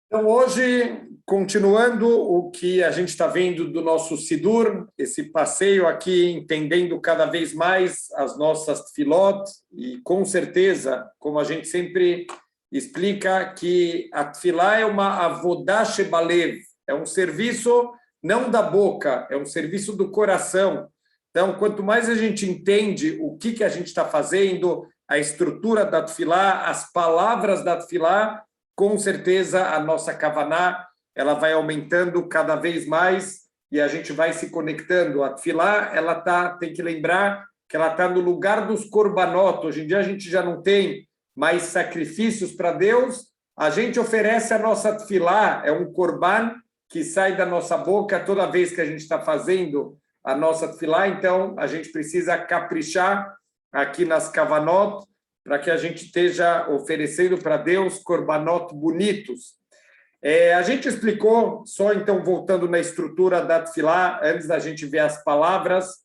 Então, hoje, continuando o que a gente está vendo do nosso Sidur, esse passeio aqui, entendendo cada vez mais as nossas tefilot, e com certeza, como a gente sempre explica, que a tefilá é uma avodah shebalev, é um serviço não da boca, é um serviço do coração. Então, quanto mais a gente entende o que a gente está fazendo, a estrutura da tefilá, as palavras da tefilá, com certeza a nossa kavaná ela vai aumentando cada vez mais e a gente vai se conectando. A tefilá, tem que lembrar que ela está no lugar dos korbanot. Hoje em dia a gente já não tem mais sacrifícios para Deus, a gente oferece a nossa tefilá, é um korban que sai da nossa boca toda vez que a gente está fazendo a nossa tefilá, então a gente precisa caprichar aqui nas kavanot, para que a gente esteja oferecendo para Deus korbanot bonitos. A gente explicou, só então voltando na estrutura da tefilá, antes da gente ver as palavras,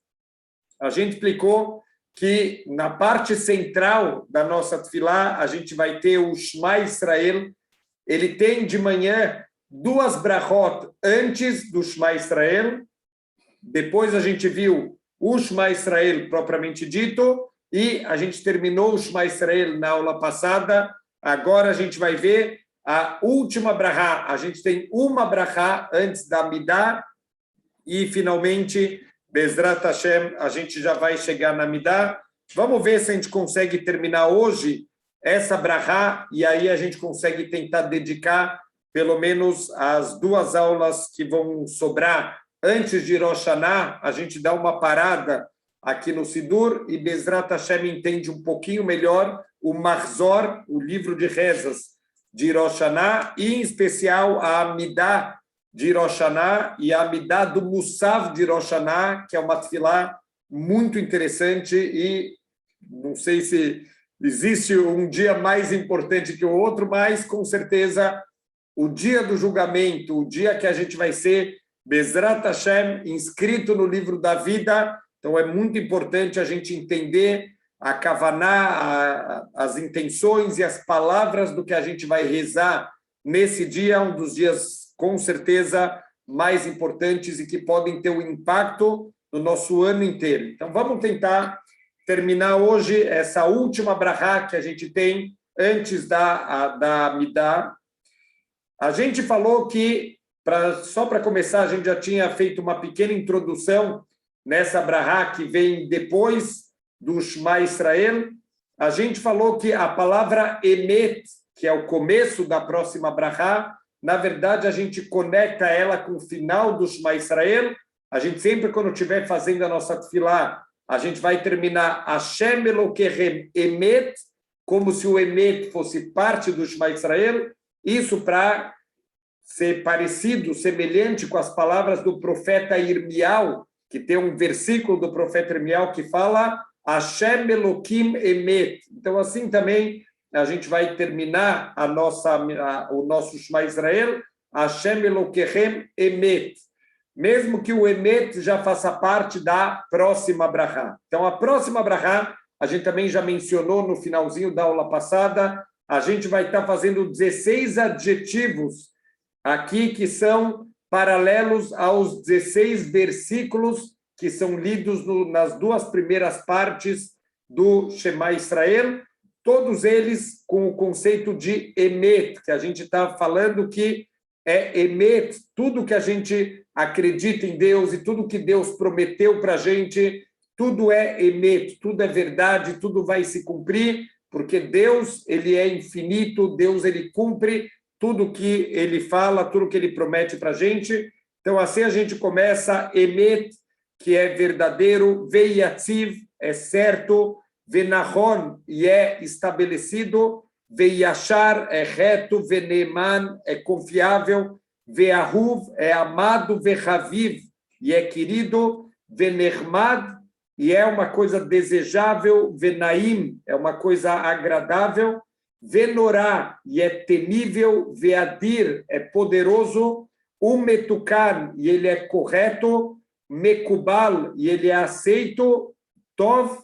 a gente explicou que na parte central da nossa tefilá, a gente vai ter o Shema Israel, ele tem de manhã duas brachot antes do Shema Israel, depois a gente viu o Shema Israel propriamente dito, e a gente terminou o Shema Israel na aula passada. Agora a gente vai ver a última brachá. A gente tem uma brachá antes da Midá e, finalmente, Bezrat Hashem, a gente já vai chegar na Midá. Vamos ver se a gente consegue terminar hoje essa brachá e aí a gente consegue tentar dedicar pelo menos as duas aulas que vão sobrar antes de Rosh Hashanah. A gente dá uma parada aqui no Sidur, e Bezrat Hashem entende um pouquinho melhor o Mahzor, o livro de rezas de Rosh Hashanah, e em especial a Amidah de Rosh Hashanah e a Amidah do Musaf de Rosh Hashanah, que é uma tefilá muito interessante, e não sei se existe um dia mais importante que o outro, mas com certeza o dia do julgamento, o dia que a gente vai ser Bezrat Hashem inscrito no livro da vida. Então, é muito importante a gente entender a kavaná, as intenções e as palavras do que a gente vai rezar nesse dia, um dos dias, com certeza, mais importantes e que podem ter um impacto no nosso ano inteiro. Então, vamos tentar terminar hoje essa última brachá que a gente tem antes da Midá. A gente falou que, só para começar, a gente já tinha feito uma pequena introdução nessa brachá que vem depois do Shema Israel. A gente falou que a palavra emet, que é o começo da próxima brachá, na verdade a gente conecta ela com o final do Shema Israel. A gente sempre, quando estiver fazendo a nossa tefilá, a gente vai terminar Hashem Elokehem emet, como se o emet fosse parte do Shema Israel. Isso para ser parecido, semelhante com as palavras do profeta Irmial, que tem um versículo do profeta Irmial que fala Hashem Elokim Emet. Então, assim também, a gente vai terminar o nosso Shema Israel, Hashem Elokehem Emet. Mesmo que o Emet já faça parte da próxima brachá. Então, a próxima brachá, a gente também já mencionou no finalzinho da aula passada, a gente vai estar fazendo 16 adjetivos aqui que são paralelos aos 16 versículos que são lidos nas duas primeiras partes do Shema Israel, todos eles com o conceito de emet, que a gente está falando que é emet, tudo que a gente acredita em Deus e tudo que Deus prometeu para a gente, tudo é emet, tudo é verdade, tudo vai se cumprir, porque Deus, ele é infinito, Deus, ele cumpre tudo que ele fala, tudo que ele promete para a gente. Então, assim a gente começa emet, que é verdadeiro, veiatziv, é certo, venahon, e é estabelecido, veiachar, é reto, veneman, é confiável, veahuv, é amado, vehaviv, e é querido, venermad, e é uma coisa desejável, venaim, é uma coisa agradável, venorá, e é temível, veadir, é poderoso, umetukan, e ele é correto, mekubal, e ele é aceito, tov,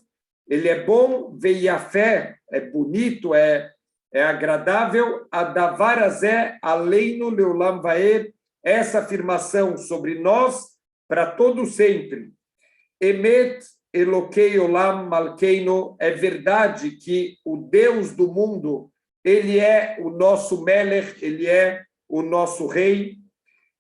ele é bom, veiafé, é bonito, é é agradável, Adavar Azé Aleinu Leolam Vaed, essa afirmação sobre nós para todo sempre. Emet Elokei Olam Malkeino, é verdade que o Deus do mundo, ele é o nosso Melech, ele é o nosso rei.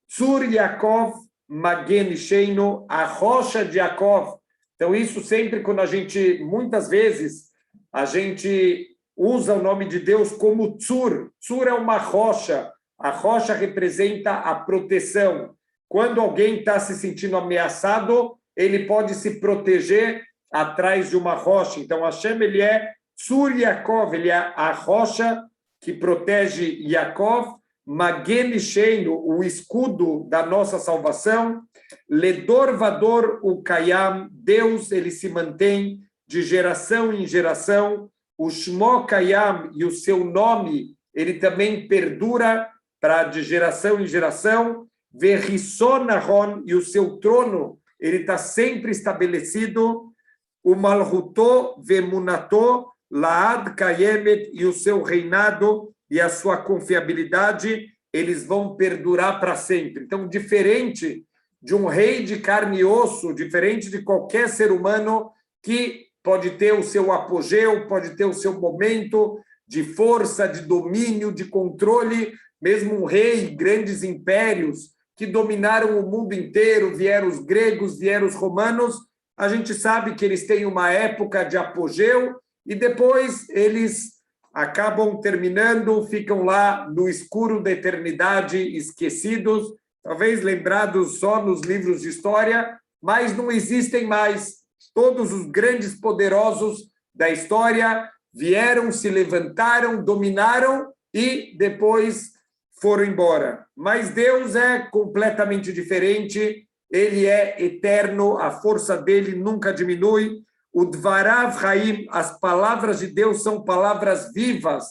Tzur Yaakov Magen Sheino, a rocha de Yaakov. Então, isso sempre quando a gente, muitas vezes, a gente usa o nome de Deus como Tzur. Tzur é uma rocha. A rocha representa a proteção. Quando alguém está se sentindo ameaçado, ele pode se proteger atrás de uma rocha. Então, Hashem, ele é Tzur Yaakov, ele é a rocha que protege Yaakov. Magen Sheino, o escudo da nossa salvação. Ledor Vador Ukayam, Deus, ele se mantém de geração em geração. O Shmo Kayam, e o seu nome, ele também perdura de geração em geração. Verrisson Aron, e o seu trono, ele está sempre estabelecido. O Malhuto Vemunato Laad Kayemet, e o seu reinado e a sua confiabilidade, eles vão perdurar para sempre. Então, diferente de um rei de carne e osso, diferente de qualquer ser humano que pode ter o seu apogeu, pode ter o seu momento de força, de domínio, de controle, mesmo um rei, grandes impérios que dominaram o mundo inteiro, vieram os gregos, vieram os romanos, a gente sabe que eles têm uma época de apogeu e depois eles acabam terminando, ficam lá no escuro da eternidade, esquecidos, talvez lembrados só nos livros de história, mas não existem mais. Todos os grandes poderosos da história vieram, se levantaram, dominaram e depois foram embora. Mas Deus é completamente diferente, ele é eterno, a força dele nunca diminui. O Dvarav Haim, as palavras de Deus são palavras vivas,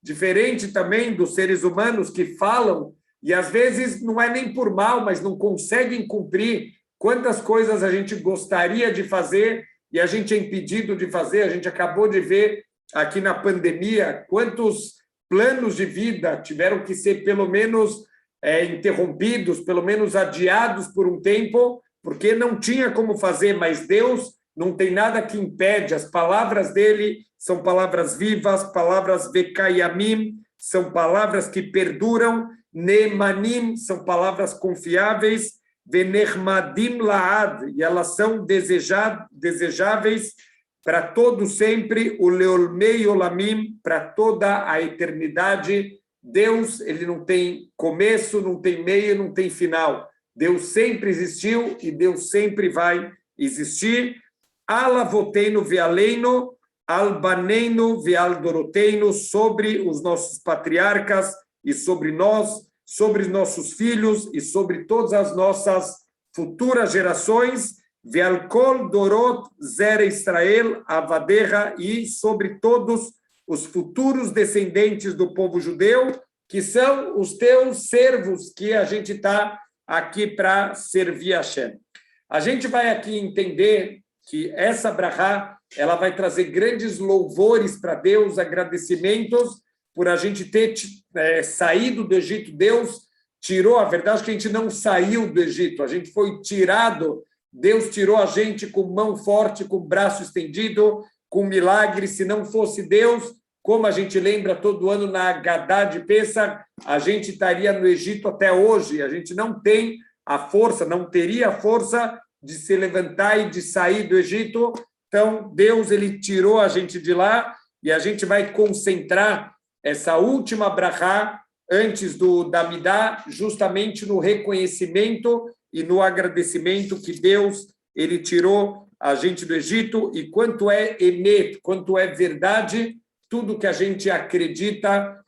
diferente também dos seres humanos que falam, e às vezes não é nem por mal, mas não conseguem cumprir. Quantas coisas a gente gostaria de fazer e a gente é impedido de fazer. A gente acabou de ver aqui na pandemia quantos planos de vida tiveram que ser pelo menos interrompidos, pelo menos adiados por um tempo, porque não tinha como fazer, mas Deus não tem nada que impede. As palavras dele são palavras vivas, palavras vekayamim, são palavras que perduram, nemanim, são palavras confiáveis, venermadim laad, e elas são desejáveis para todo sempre, o leolmei olamim, para toda a eternidade. Deus, ele não tem começo, não tem meio, não tem final. Deus sempre existiu e Deus sempre vai existir. Alavoteino vealeino, albaneino vealdoroteino, sobre os nossos patriarcas e sobre nós, sobre os nossos filhos e sobre todas as nossas futuras gerações, vealkol dorot zer Israel avadeha, e sobre todos os futuros descendentes do povo judeu, que são os teus servos, que a gente está aqui para servir a Hashem. A gente vai aqui entender que essa brachá, ela vai trazer grandes louvores para Deus, agradecimentos por a gente ter saído do Egito. Deus tirou, a verdade é que a gente não saiu do Egito, a gente foi tirado, Deus tirou a gente com mão forte, com braço estendido, com milagre. Se não fosse Deus, como a gente lembra todo ano na Agadá de Pêssar, a gente estaria no Egito até hoje. A gente não tem a força, não teria a força de se levantar e de sair do Egito. Então, Deus, ele tirou a gente de lá e a gente vai concentrar essa última brachá antes da Midá, justamente no reconhecimento e no agradecimento que Deus, ele tirou a gente do Egito, e quanto é emet, quanto é verdade, tudo que a gente acredita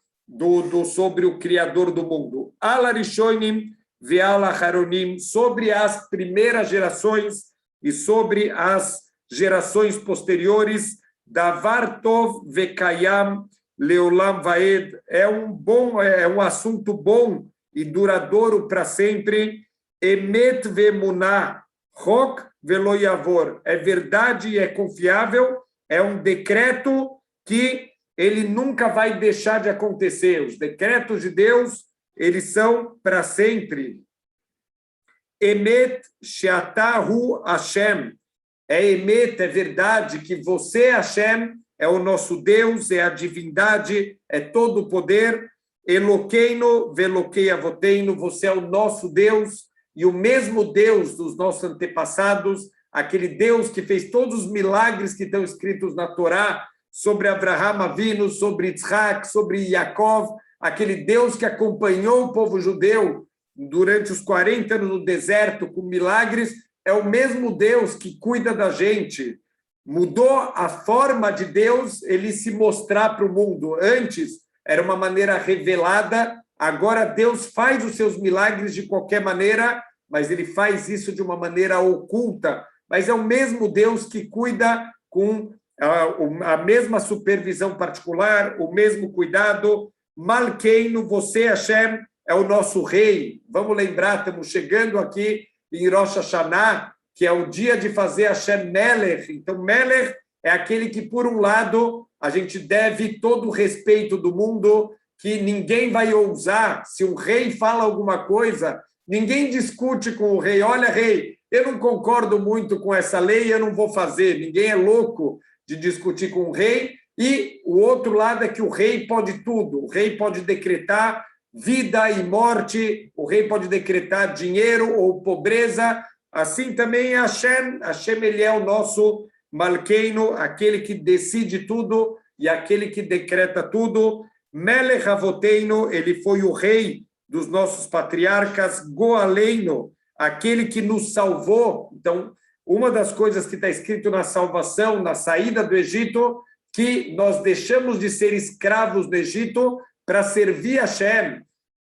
sobre o Criador do mundo. Alarishonim ve'alaharonim, sobre as primeiras gerações e sobre as gerações posteriores. Davar tov vekayam leolam vaed, é um assunto bom e duradouro para sempre. Emet vemunah, Rok velo yavor, é verdade e é confiável, é um decreto que ele nunca vai deixar de acontecer. Os decretos de Deus, eles são para sempre. Emet sheatahu Hashem. É emet, é verdade que você, Hashem, é o nosso Deus, é a divindade, é todo o poder. Eloqueino veloquei avoteino, você é o nosso Deus, e o mesmo Deus dos nossos antepassados, aquele Deus que fez todos os milagres que estão escritos na Torá, sobre Abraham Avinu, sobre Yitzhak, sobre Yaakov, aquele Deus que acompanhou o povo judeu durante os 40 anos no deserto com milagres, é o mesmo Deus que cuida da gente. Mudou a forma de Deus, ele se mostrar para o mundo. Antes era uma maneira revelada, agora Deus faz os seus milagres de qualquer maneira, mas ele faz isso de uma maneira oculta. Mas é o mesmo Deus que cuida com a mesma supervisão particular, o mesmo cuidado. Malkeino, você, Hashem, é o nosso rei. Vamos lembrar, estamos chegando aqui em Rosh Hashanah, que é o dia de fazer Hashem Melech. Então, Melech é aquele que, por um lado, a gente deve todo o respeito do mundo, que ninguém vai ousar. Se um rei fala alguma coisa, ninguém discute com o rei. Olha, rei, eu não concordo muito com essa lei, eu não vou fazer. Ninguém é louco de discutir com o rei. E o outro lado é que o rei pode tudo. O rei pode decretar vida e morte, o rei pode decretar dinheiro ou pobreza. Assim também é Hashem. Hashem, ele é o nosso Malkeino, aquele que decide tudo e aquele que decreta tudo. Melech Avoteino, ele foi o rei dos nossos patriarcas. Goaleino, aquele que nos salvou. Então, uma das coisas que está escrito na salvação, na saída do Egito, que nós deixamos de ser escravos do Egito para servir Hashem.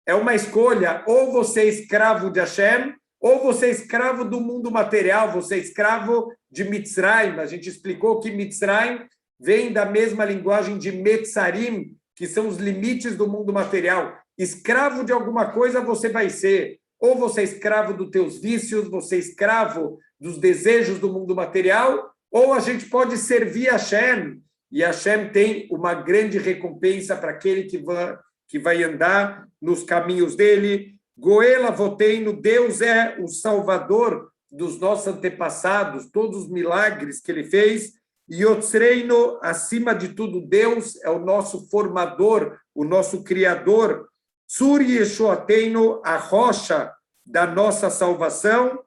É uma escolha, ou você é escravo de Hashem, ou você é escravo do mundo material, você é escravo de Mitzrayim. A gente explicou que Mitzrayim vem da mesma linguagem de Metzarim, que são os limites do mundo material. Escravo de alguma coisa você vai ser. Ou você é escravo dos teus vícios, você é escravo dos desejos do mundo material, ou a gente pode servir Hashem. E Hashem tem uma grande recompensa para aquele que vai andar nos caminhos dele. Goel Avoteino, Deus é o salvador dos nossos antepassados, todos os milagres que ele fez. Yotzreino, acima de tudo, Deus é o nosso formador, o nosso criador. Tsur Yeshuateino, a rocha da nossa salvação.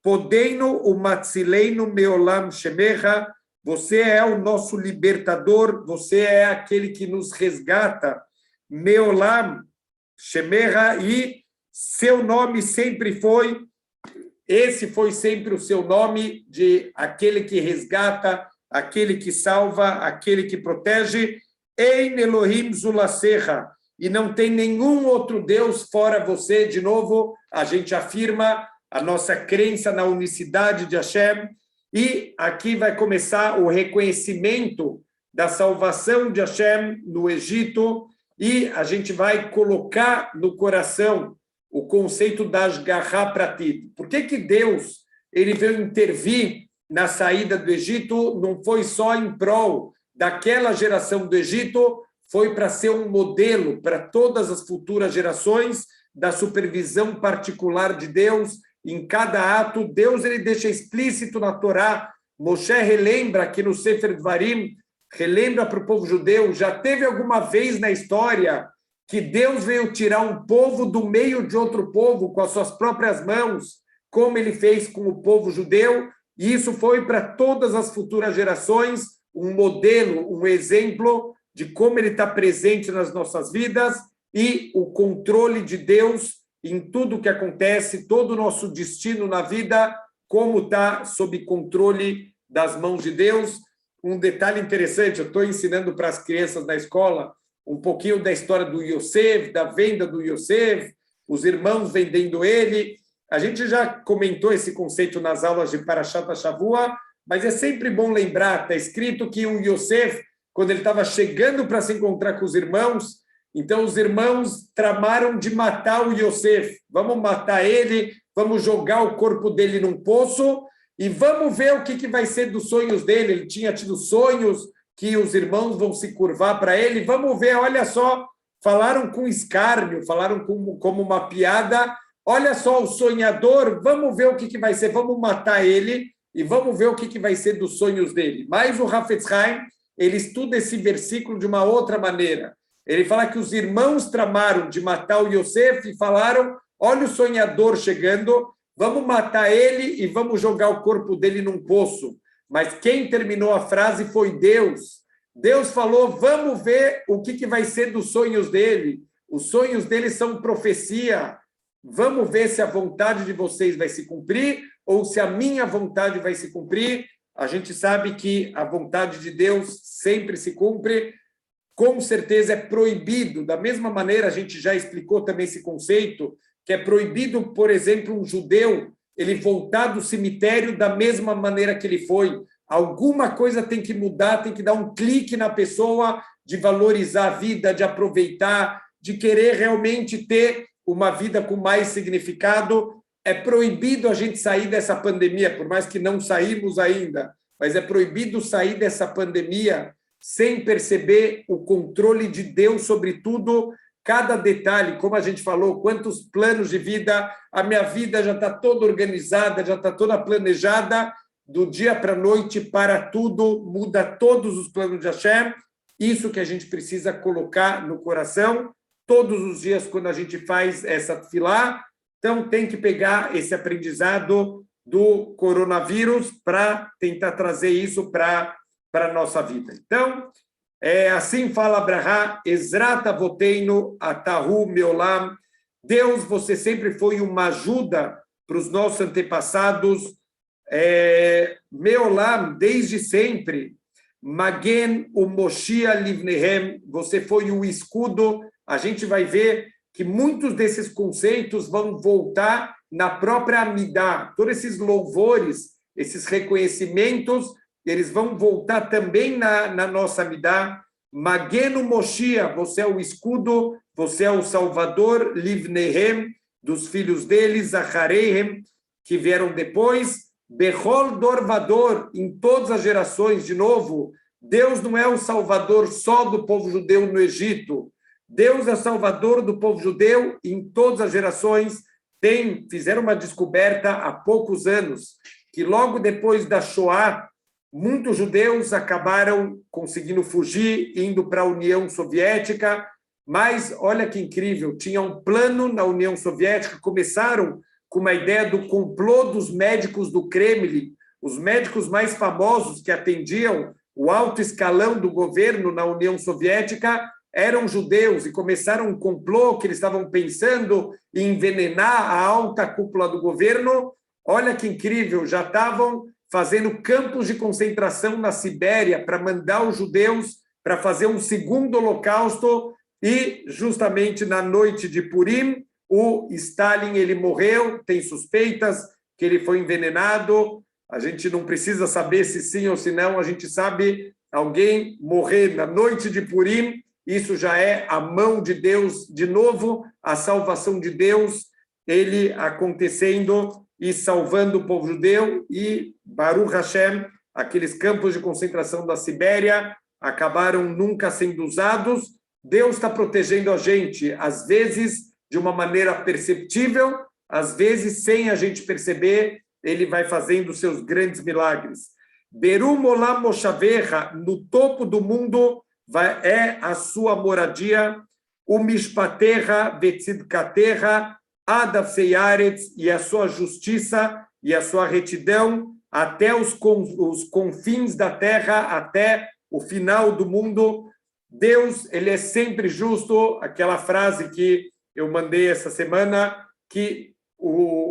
Podeino, o Matzileino, Meolam Shemecha, você é o nosso libertador, você é aquele que nos resgata. Meolam Shemecha, e seu nome sempre foi, esse foi sempre o seu nome, de aquele que resgata, aquele que salva, aquele que protege. Ein Elohim Zulasecha, e não tem nenhum outro Deus fora você. De novo, a gente afirma a nossa crença na unicidade de Hashem, e aqui vai começar o reconhecimento da salvação de Hashem no Egito, e a gente vai colocar no coração o conceito da Ashgaha Pratit. Por que Deus ele veio intervir na saída do Egito? Não foi só em prol daquela geração do Egito, foi para ser um modelo para todas as futuras gerações da supervisão particular de Deus. Em cada ato, Deus ele deixa explícito na Torá. Moshe relembra aqui no Sefer Dvarim, relembra para o povo judeu, já teve alguma vez na história que Deus veio tirar um povo do meio de outro povo com as suas próprias mãos, como ele fez com o povo judeu, e isso foi para todas as futuras gerações um modelo, um exemplo de como ele está presente nas nossas vidas e o controle de Deus em tudo que acontece, todo o nosso destino na vida, como está sob controle das mãos de Deus. Um detalhe interessante, eu estou ensinando para as crianças na escola um pouquinho da história do Yosef, da venda do Yosef, os irmãos vendendo ele. A gente já comentou esse conceito nas aulas de Parashat HaShavua, mas é sempre bom lembrar, está escrito que o Yosef, quando ele estava chegando para se encontrar com os irmãos, então os irmãos tramaram de matar o Yosef. Vamos matar ele, vamos jogar o corpo dele num poço e vamos ver o que vai ser dos sonhos dele. Ele tinha tido sonhos que os irmãos vão se curvar para ele. Vamos ver, olha só, falaram com escárnio, falaram como uma piada. Olha só, o sonhador, vamos ver o que vai ser, vamos matar ele e vamos ver o que vai ser dos sonhos dele. Mas o Hafetz Haim, ele estuda esse versículo de uma outra maneira. Ele fala que os irmãos tramaram de matar o Yosef e falaram, olha o sonhador chegando, vamos matar ele e vamos jogar o corpo dele num poço. Mas quem terminou a frase foi Deus. Deus falou, vamos ver o que vai ser dos sonhos dele. Os sonhos dele são profecia. Vamos ver se a vontade de vocês vai se cumprir ou se a minha vontade vai se cumprir. A gente sabe que a vontade de Deus sempre se cumpre. Com certeza é proibido. Da mesma maneira, a gente já explicou também esse conceito, que é proibido, por exemplo, um judeu ele voltar do cemitério da mesma maneira que ele foi. Alguma coisa tem que mudar, tem que dar um clique na pessoa de valorizar a vida, de aproveitar, de querer realmente ter uma vida com mais significado. É proibido a gente sair dessa pandemia, por mais que não saímos ainda, mas é proibido sair dessa pandemia sem perceber o controle de Deus sobre tudo, cada detalhe, como a gente falou, quantos planos de vida, a minha vida já está toda organizada, já está toda planejada, do dia para a noite, para tudo, muda todos os planos de Hashem. Isso que a gente precisa colocar no coração todos os dias quando a gente faz essa tefilá. Então, tem que pegar esse aprendizado do coronavírus para tentar trazer isso para a nossa vida. Então, assim fala Abrahá, Ezrat Avoteinu Atahu Meolam. Deus, você sempre foi uma ajuda para os nossos antepassados. Meolam, desde sempre. Magen Umoshia Livnehem, você foi o escudo. A gente vai ver que muitos desses conceitos vão voltar na própria Amidá. Todos esses louvores, esses reconhecimentos, eles vão voltar também na nossa Amidá. Magenu Moshia, você é o escudo, você é o salvador, Livnehem, dos filhos deles, Zachareihem, que vieram depois. Bechol Dorvador, em todas as gerações, de novo, Deus não é o salvador só do povo judeu no Egito. Deus é salvador do povo judeu em todas as gerações. Fizeram uma descoberta há poucos anos, que logo depois da Shoah, muitos judeus acabaram conseguindo fugir, indo para a União Soviética, mas olha que incrível, tinha um plano na União Soviética, começaram com uma ideia do complô dos médicos do Kremlin, os médicos mais famosos que atendiam o alto escalão do governo na União Soviética eram judeus e começaram um complô que eles estavam pensando em envenenar a alta cúpula do governo. Olha que incrível, já estavam fazendo campos de concentração na Sibéria para mandar os judeus para fazer um segundo holocausto e justamente na noite de Purim, o Stalin ele morreu, tem suspeitas que ele foi envenenado. A gente não precisa saber se sim ou se não, a gente sabe alguém morrer na noite de Purim, isso já é a mão de Deus, de novo, a salvação de Deus, ele acontecendo e salvando o povo judeu, e Baruch Hashem, aqueles campos de concentração da Sibéria acabaram nunca sendo usados. Deus está protegendo a gente, às vezes de uma maneira perceptível, às vezes sem a gente perceber, ele vai fazendo seus grandes milagres. Berum Olam Moshavecha, no topo do mundo, é a sua moradia, o Mishpaterra Vetzidkaterra, Adav Seyaretz, e a sua justiça e a sua retidão até os confins da terra, até o final do mundo. Deus, ele é sempre justo, aquela frase que eu mandei essa semana, que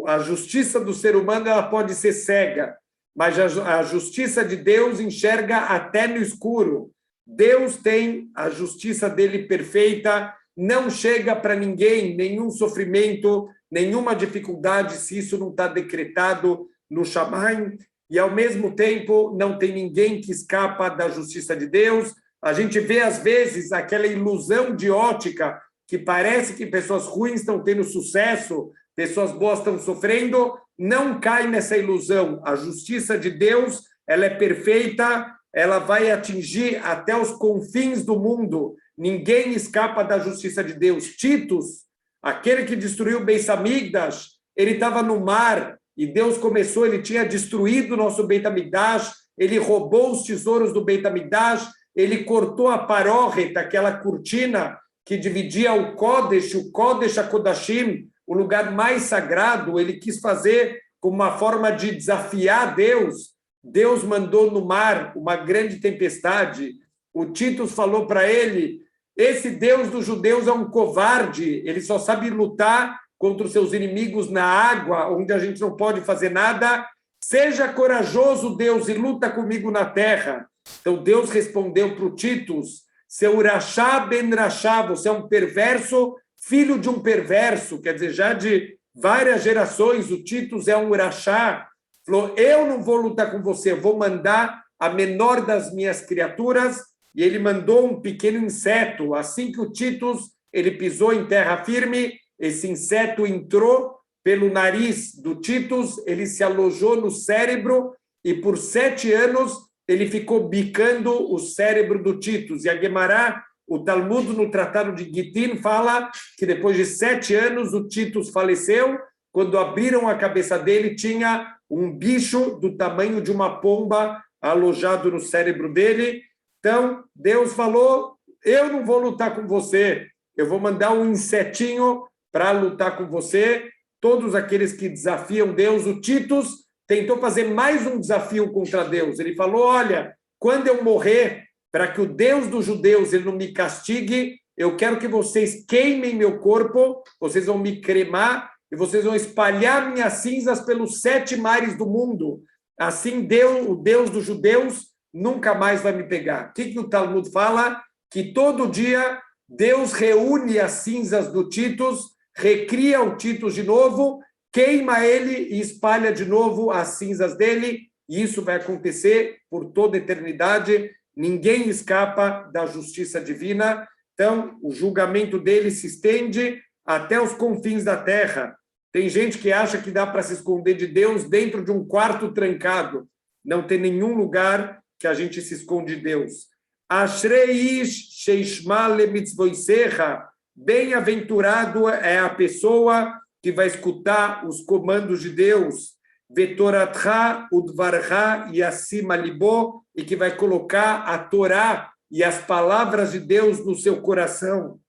a justiça do ser humano ela pode ser cega, mas a justiça de Deus enxerga até no escuro. Deus tem a justiça dele perfeita, não chega para ninguém nenhum sofrimento, nenhuma dificuldade, se isso não está decretado no Shammai, e ao mesmo tempo não tem ninguém que escapa da justiça de Deus. A gente vê às vezes aquela ilusão de ótica, que parece que pessoas ruins estão tendo sucesso, pessoas boas estão sofrendo. Não cai nessa ilusão. A justiça de Deus ela é perfeita, ela vai atingir até os confins do mundo. Ninguém escapa da justiça de Deus. Titus, aquele que destruiu o Beis Hamikdash, ele estava no mar e Deus começou, ele tinha destruído o nosso Beit HaMikdash, ele roubou os tesouros do Beit HaMikdash, ele cortou a parórreta, aquela cortina que dividia o Kodesh HaKodashim, o lugar mais sagrado, ele quis fazer como uma forma de desafiar Deus. Deus mandou no mar uma grande tempestade. O Titus falou para ele, esse Deus dos judeus é um covarde, ele só sabe lutar contra os seus inimigos na água, onde a gente não pode fazer nada. Seja corajoso, Deus, e luta comigo na terra. Então Deus respondeu para o Titus, seu Rachá ben Rachá, você é um perverso, filho de um perverso, quer dizer, já de várias gerações, o Titus é um Rachá. Falou, eu não vou lutar com você, eu vou mandar a menor das minhas criaturas, e ele mandou um pequeno inseto. Assim que o Titus ele pisou em terra firme, esse inseto entrou pelo nariz do Titus, ele se alojou no cérebro, e por 7 anos ele ficou bicando o cérebro do Titus. E a Guemará, o Talmud, no Tratado de Gitin, fala que depois de 7 anos o Titus faleceu. Quando abriram a cabeça dele, tinha um bicho do tamanho de uma pomba alojado no cérebro dele. Então, Deus falou, eu não vou lutar com você, eu vou mandar um insetinho para lutar com você. Todos aqueles que desafiam Deus, o Titus tentou fazer mais um desafio contra Deus. Ele falou, olha, quando eu morrer, para que o Deus dos judeus ele não me castigue, eu quero que vocês queimem meu corpo, vocês vão me cremar e vocês vão espalhar minhas cinzas pelos 7 mares do mundo. Assim, Deus, o Deus dos judeus, nunca mais vai me pegar. O que o Talmud fala? Que todo dia Deus reúne as cinzas do Titus, recria o Titus de novo, queima ele e espalha de novo as cinzas dele, e isso vai acontecer por toda a eternidade. Ninguém escapa da justiça divina. Então, o julgamento dele se estende até os confins da terra. Tem gente que acha que dá para se esconder de Deus dentro de um quarto trancado. Não tem nenhum lugar que a gente se esconde de Deus. Ashrei ish sheishma lemitzvoisecha. Bem-aventurado é a pessoa que vai escutar os comandos de Deus. Vetoratcha udvarcha yasima libo, e que vai colocar a Torá e as palavras de Deus no seu coração.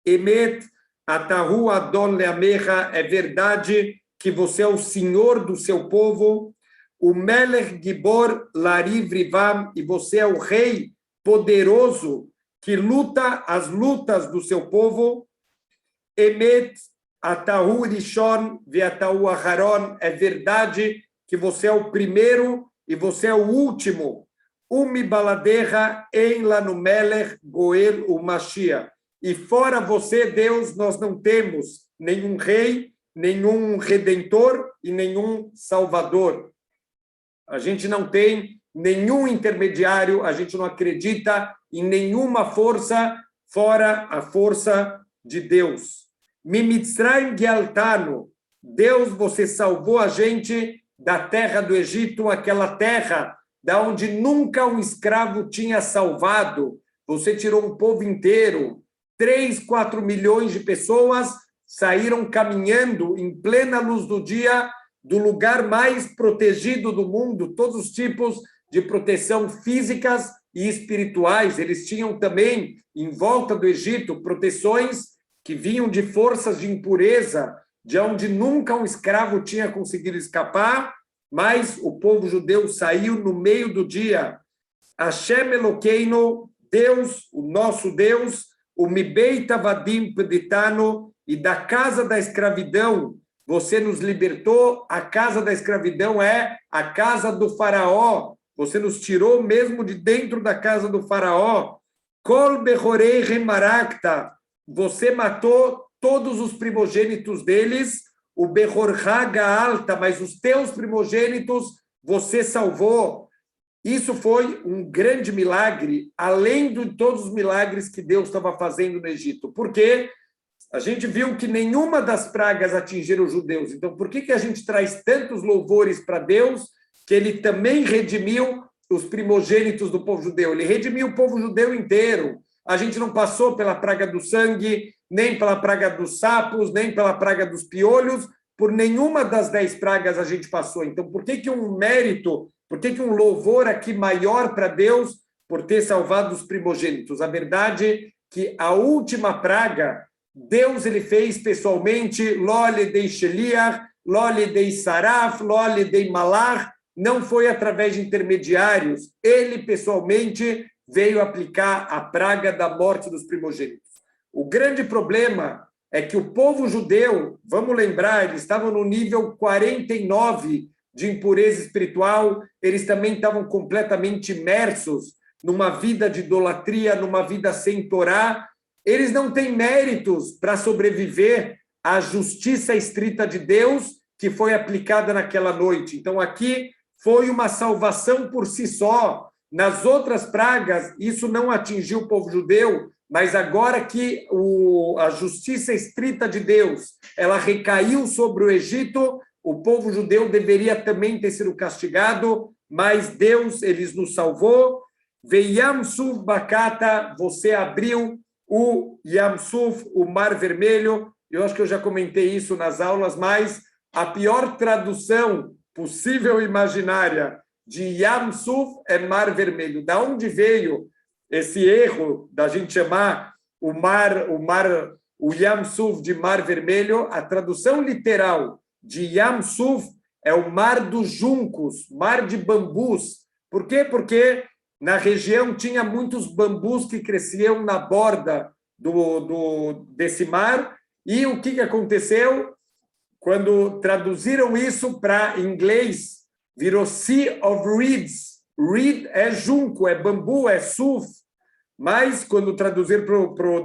Emet atahu adon leamecha, é verdade que você é o senhor do seu povo. O melech gibor lariv rivam, e você é o rei poderoso que luta as lutas do seu povo. Emet atahu rishon veatahu aharon, é verdade que você é o primeiro e você é o último. Umi baladecha em lanu melech goel o Mashiach. E fora você, Deus, nós não temos nenhum rei, nenhum redentor e nenhum salvador. A gente não tem nenhum intermediário, a gente não acredita em nenhuma força fora a força de Deus. Mimitzraim Gialtano, Deus, você salvou a gente da terra do Egito, aquela terra da onde nunca um escravo tinha salvado. Você tirou um povo inteiro, 3, 4 milhões de pessoas saíram caminhando em plena luz do dia do lugar mais protegido do mundo, todos os tipos de proteção físicas e espirituais. Eles tinham também, em volta do Egito, proteções que vinham de forças de impureza, de onde nunca um escravo tinha conseguido escapar, mas o povo judeu saiu no meio do dia. Hashem Elokeinu, Deus, o nosso Deus, o Mibeit Avadim Peditano, e da casa da escravidão, você nos libertou. A casa da escravidão é a casa do faraó. Você nos tirou mesmo de dentro da casa do faraó. Kol Behorei Remarakta, você matou todos os primogênitos deles, o Behorcha Gaalta, mas os teus primogênitos você salvou. Isso foi um grande milagre, além de todos os milagres que Deus estava fazendo no Egito. Porque a gente viu que nenhuma das pragas atingiram os judeus. Então, por que a gente traz tantos louvores para Deus, que ele também redimiu os primogênitos do povo judeu, ele redimiu o povo judeu inteiro. A gente não passou pela praga do sangue, nem pela praga dos sapos, nem pela praga dos piolhos, por nenhuma das 10 pragas a gente passou. Então, por que um mérito, por que um louvor aqui maior para Deus por ter salvado os primogênitos? A verdade é que a última praga, Deus ele fez pessoalmente, Lole dei Sheliach, Lole dei Saraf, Lole dei Malach, não foi através de intermediários, ele pessoalmente veio aplicar a praga da morte dos primogênitos. O grande problema é que o povo judeu, vamos lembrar, eles estavam no nível 49 de impureza espiritual, eles também estavam completamente imersos numa vida de idolatria, numa vida sem Torá. Eles não têm méritos para sobreviver à justiça estrita de Deus que foi aplicada naquela noite. Então, aqui foi uma salvação por si só. Nas outras pragas, isso não atingiu o povo judeu, mas agora que a justiça estrita de Deus ela recaiu sobre o Egito, o povo judeu deveria também ter sido castigado, mas Deus ele nos salvou. Veyam Suf Bakata, você abriu o Yam Suf, o Mar Vermelho. Eu acho que eu já comentei isso nas aulas, mas a pior tradução possível e imaginária de Yam Suf é Mar Vermelho. Da onde veio esse erro da gente chamar o Yam Suf de Mar Vermelho? A tradução literal de Yam Suf é o Mar dos Juncos, Mar de Bambus. Por quê? Porque na região tinha muitos bambus que cresciam na borda desse mar. E o que aconteceu? Quando traduziram isso para inglês, virou Sea of Reeds. Reed é junco, é bambu, é suf. Mas, quando traduzir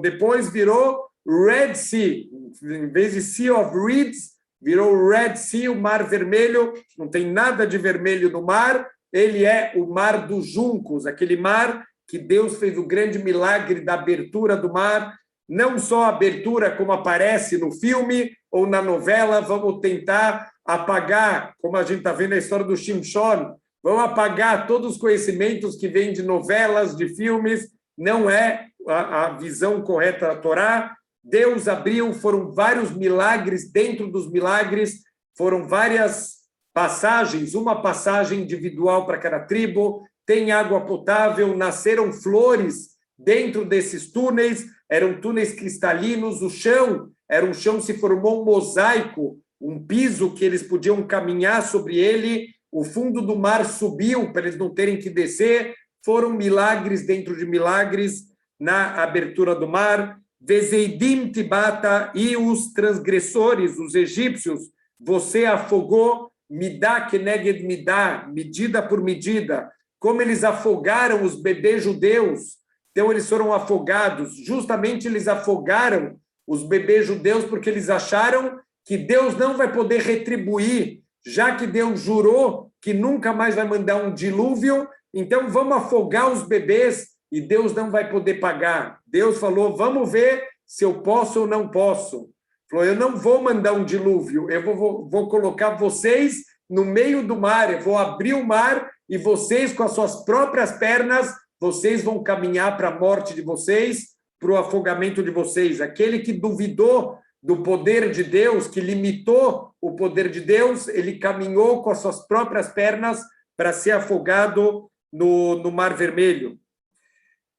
depois, virou Red Sea. Em vez de Sea of Reeds, virou Red Sea, o Mar Vermelho. Não tem nada de vermelho no mar. Ele é o Mar dos Juncos, aquele mar que Deus fez o grande milagre da abertura do mar. Não só a abertura como aparece no filme ou na novela, vamos tentar apagar, como a gente está vendo a história do Shimshon, vamos apagar todos os conhecimentos que vêm de novelas, de filmes, não é a visão correta da Torá. Deus abriu, foram vários milagres, dentro dos milagres foram várias passagens, uma passagem individual para cada tribo, tem água potável, nasceram flores dentro desses túneis, eram túneis cristalinos, o chão era um chão, se formou um mosaico, um piso que eles podiam caminhar sobre ele, o fundo do mar subiu para eles não terem que descer, foram milagres dentro de milagres na abertura do mar. Vezeidim Tibata, e os transgressores, os egípcios, você afogou, midá keneged midá, medida por medida, como eles afogaram os bebês judeus. Então, eles foram afogados. Justamente, eles afogaram os bebês judeus porque eles acharam que Deus não vai poder retribuir, já que Deus jurou que nunca mais vai mandar um dilúvio, então vamos afogar os bebês e Deus não vai poder pagar. Deus falou, vamos ver se eu posso ou não posso. Falou, eu não vou mandar um dilúvio, eu vou colocar vocês no meio do mar, eu vou abrir o mar e vocês, com as suas próprias pernas, vocês vão caminhar para a morte de vocês, para o afogamento de vocês. Aquele que duvidou do poder de Deus, que limitou o poder de Deus, ele caminhou com as suas próprias pernas para ser afogado no Mar Vermelho.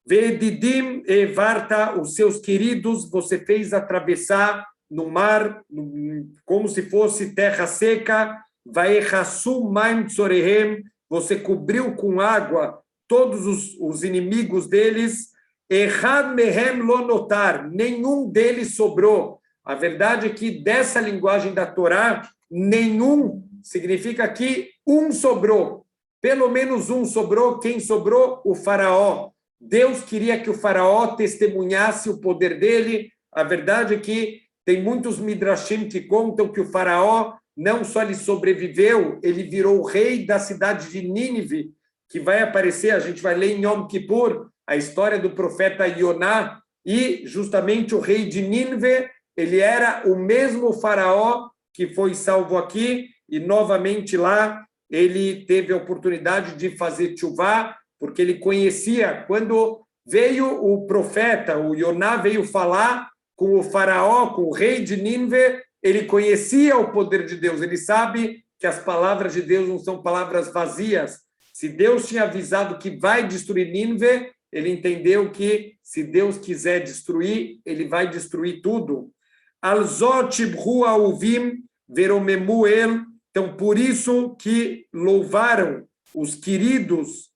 Vedidim e Varta, os seus queridos, você fez atravessar no mar, como se fosse terra seca. Vaechasu maim tzorehem, você cobriu com água todos os inimigos deles. Echad mehem lo notar, nenhum deles sobrou. A verdade é que dessa linguagem da Torá, nenhum significa que um sobrou. Pelo menos um sobrou. Quem sobrou? O faraó. Deus queria que o faraó testemunhasse o poder dele. A verdade é que tem muitos midrashim que contam que o faraó não só ele sobreviveu, ele virou o rei da cidade de Nínive, que vai aparecer, a gente vai ler em Yom Kippur, a história do profeta Ioná, e justamente o rei de Nínive, ele era o mesmo faraó que foi salvo aqui, e novamente lá ele teve a oportunidade de fazer tchuvá, porque ele conhecia, quando veio o profeta, o Yoná veio falar com o faraó, com o rei de Nínive, ele conhecia o poder de Deus, ele sabe que as palavras de Deus não são palavras vazias. Se Deus tinha avisado que vai destruir Nínive, ele entendeu que, se Deus quiser destruir, ele vai destruir tudo. Alzot bru auvim veromemuel. Então, por isso que louvaram os queridos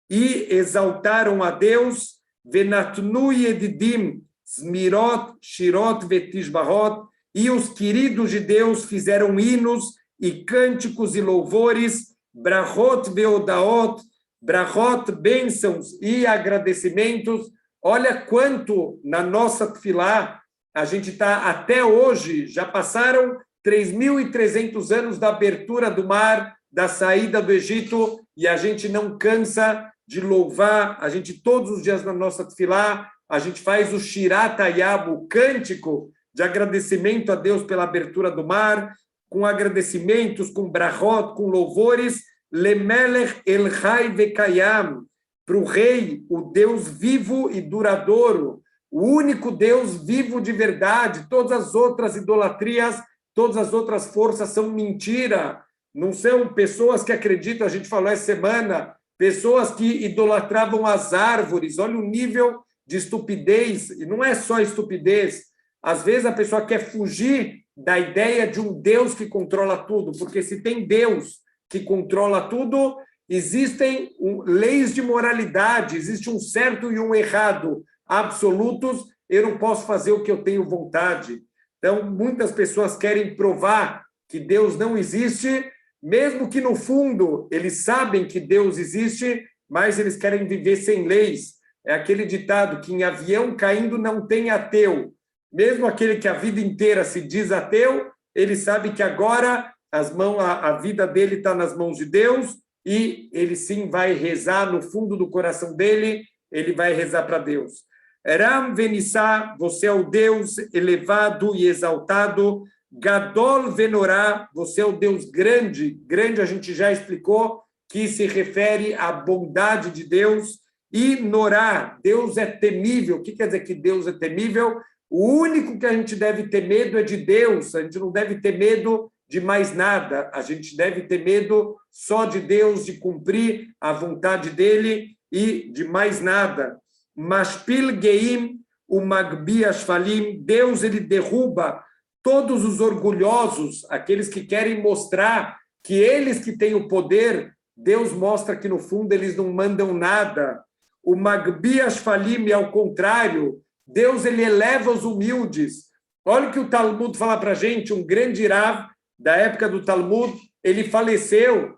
e exaltaram a Deus, venatnu yedidim smirot, shirot vetishbahot, e os queridos de Deus fizeram hinos e cânticos e louvores, brachot veodaot, brachot, bênçãos e agradecimentos. Olha quanto na nossa tefilá a gente está até hoje, já passaram 3.300 anos da abertura do mar, da saída do Egito, e a gente não cansa de louvar. A gente, todos os dias na nossa tefilá, a gente faz o Shirat Hayab, o cântico de agradecimento a Deus pela abertura do mar, com agradecimentos, com brachot, com louvores, Lemelech El Chai Vekayam, para o rei, o Deus vivo e duradouro, o único Deus vivo de verdade. Todas as outras idolatrias, todas as outras forças são mentira, não são pessoas que acreditam, a gente falou essa semana, pessoas que idolatravam as árvores. Olha o nível de estupidez, e não é só estupidez, às vezes a pessoa quer fugir da ideia de um Deus que controla tudo, porque se tem Deus que controla tudo, existem leis de moralidade, existe um certo e um errado absolutos, eu não posso fazer o que eu tenho vontade. Então, muitas pessoas querem provar que Deus não existe, mesmo que no fundo eles sabem que Deus existe, mas eles querem viver sem leis. É aquele ditado que em avião caindo não tem ateu. Mesmo aquele que a vida inteira se diz ateu, ele sabe que agora a vida dele está nas mãos de Deus e ele sim vai rezar no fundo do coração dele, ele vai rezar para Deus. Ram Venissá, você é o Deus elevado e exaltado. Gadol Venorá, você é o Deus grande. Grande a gente já explicou que se refere à bondade de Deus. E Norá, Deus é temível. O que quer dizer que Deus é temível? O único que a gente deve ter medo é de Deus. A gente não deve ter medo de mais nada. A gente deve ter medo só de Deus, de cumprir a vontade dele e de mais nada. Mashpil Geim, o Magbi Ashfalim, Deus ele derruba todos os orgulhosos, aqueles que querem mostrar que eles que têm o poder, Deus mostra que no fundo eles não mandam nada. O Magbi Ashfalim, ao contrário, Deus ele eleva os humildes. Olha o que o Talmud fala para a gente, um grande Rav da época do Talmud, ele faleceu,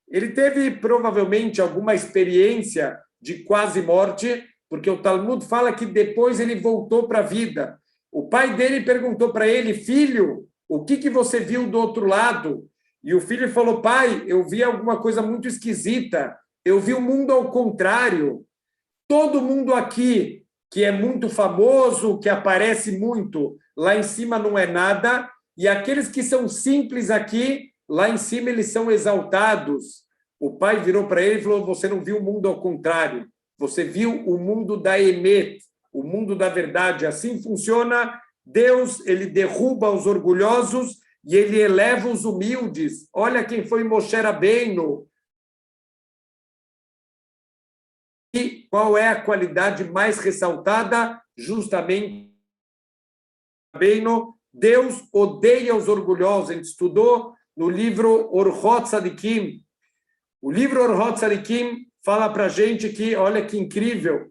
ele teve provavelmente alguma experiência de quase morte, porque o Talmud fala que depois ele voltou para a vida. O pai dele perguntou para ele, filho, o que você viu do outro lado? E o filho falou, pai, eu vi alguma coisa muito esquisita, eu vi o mundo ao contrário. Todo mundo aqui que é muito famoso, que aparece muito, lá em cima não é nada, e aqueles que são simples aqui, lá em cima eles são exaltados. O pai virou para ele e falou, você não viu o mundo ao contrário, você viu o mundo da Emet, o mundo da verdade. Assim funciona. Deus, ele derruba os orgulhosos e ele eleva os humildes. Olha quem foi Moshe Rabbeinu. E qual é a qualidade mais ressaltada? Justamente Rabbeinu. Deus odeia os orgulhosos. A gente estudou no livro Orhot Tzadikim. O livro Orhot Tzadikim fala para a gente que, olha que incrível,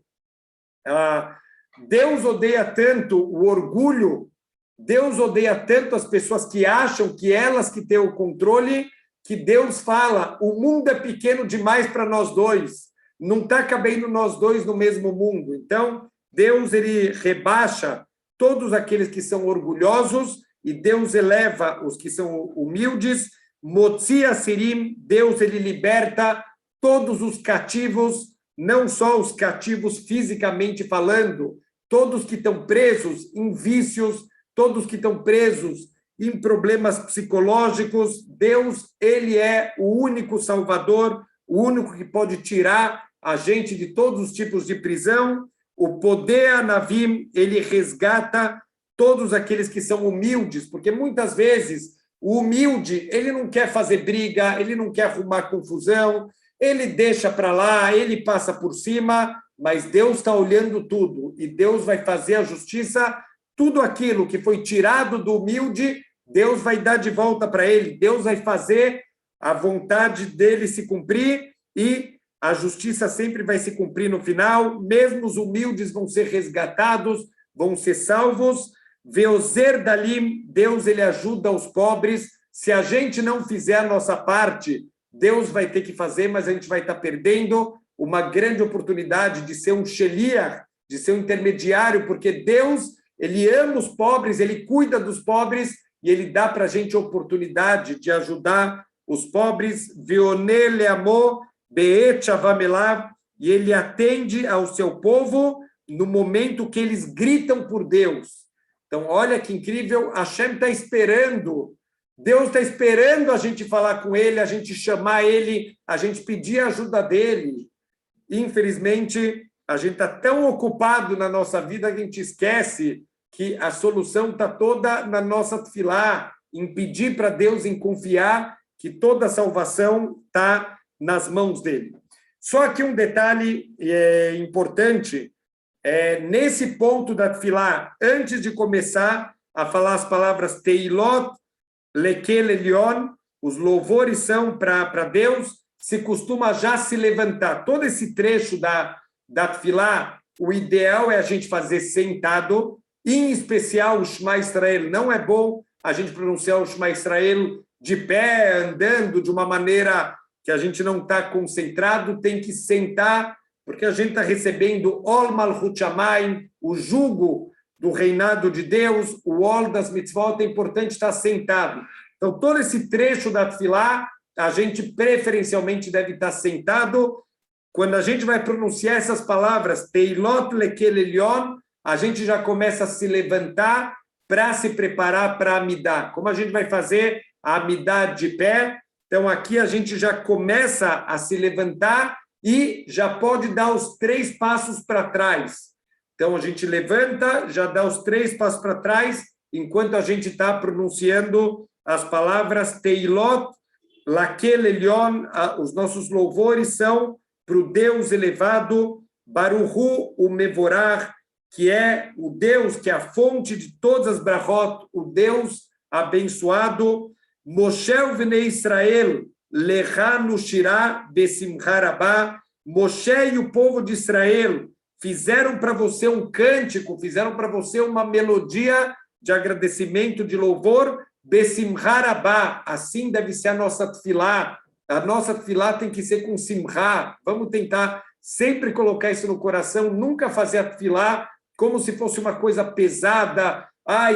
Deus odeia tanto o orgulho, Deus odeia tanto as pessoas que acham que elas que têm o controle, que Deus fala, o mundo é pequeno demais para nós dois, não está cabendo nós dois no mesmo mundo. Então, Deus ele rebaixa todos aqueles que são orgulhosos e Deus eleva os que são humildes. Motzi Asirim, Deus ele liberta todos os cativos, não só os cativos fisicamente falando, todos que estão presos em vícios, todos que estão presos em problemas psicológicos. Deus, ele é o único Salvador, o único que pode tirar a gente de todos os tipos de prisão. O poder Anavim, ele resgata todos aqueles que são humildes, porque muitas vezes o humilde, ele não quer fazer briga, ele não quer arrumar confusão, ele deixa para lá, ele passa por cima, mas Deus está olhando tudo, e Deus vai fazer a justiça. Tudo aquilo que foi tirado do humilde, Deus vai dar de volta para ele, Deus vai fazer a vontade dele se cumprir, e a justiça sempre vai se cumprir no final. Mesmo os humildes vão ser resgatados, vão ser salvos. Veozer Dalim, Deus, ele ajuda os pobres. Se a gente não fizer a nossa parte, Deus vai ter que fazer, mas a gente vai estar perdendo uma grande oportunidade de ser um sheliach, de ser um intermediário, porque Deus, ele ama os pobres, ele cuida dos pobres e ele dá para a gente a oportunidade de ajudar os pobres. Veonele amor, beet avamelav, e ele atende ao seu povo no momento que eles gritam por Deus. Então, olha que incrível, Hashem está esperando, Deus está esperando a gente falar com ele, a gente chamar ele, a gente pedir a ajuda dele. Infelizmente, a gente está tão ocupado na nossa vida que a gente esquece que a solução está toda na nossa tefilá, em pedir para Deus, em confiar que toda a salvação está nas mãos dele. Só que um detalhe importante, nesse ponto da tefilá, antes de começar a falar as palavras Teilot, Lekel Elyon, os louvores são para Deus, se costuma já se levantar. Todo esse trecho da tefilá, o ideal é a gente fazer sentado, em especial o Shema Israel. Não é bom a gente pronunciar o Shema Israel de pé, andando de uma maneira que a gente não está concentrado, tem que sentar, porque a gente está recebendo Ol Malchut Shamayim, o jugo do reinado de Deus, o Ol das mitzvot, é importante estar sentado. Então, todo esse trecho da tefilá, a gente preferencialmente deve estar sentado. Quando a gente vai pronunciar essas palavras, Teilot Lekel Elyon, a gente já começa a se levantar para se preparar para a Amidá. Como a gente vai fazer a Amidá de pé? Então, aqui a gente já começa a se levantar e já pode dar os 3 passos para trás. Então, a gente levanta, já dá os 3 passos para trás, enquanto a gente está pronunciando as palavras Teilot, Lakel Elyon. Os nossos louvores são para o Deus elevado, Baruhu o Mevorach, que é o Deus, que é a fonte de todas as brachot, o Deus abençoado. Moshe Vnei Israel, Lecha no Shirah Besimcha Rabá. Moshe e o povo de Israel fizeram para você um cântico, fizeram para você uma melodia de agradecimento, de louvor, Besimcha Rabá. Assim deve ser a nossa tefilá. A nossa tefilá tem que ser com simcha. Vamos tentar sempre colocar isso no coração, nunca fazer a tefilá como se fosse uma coisa pesada.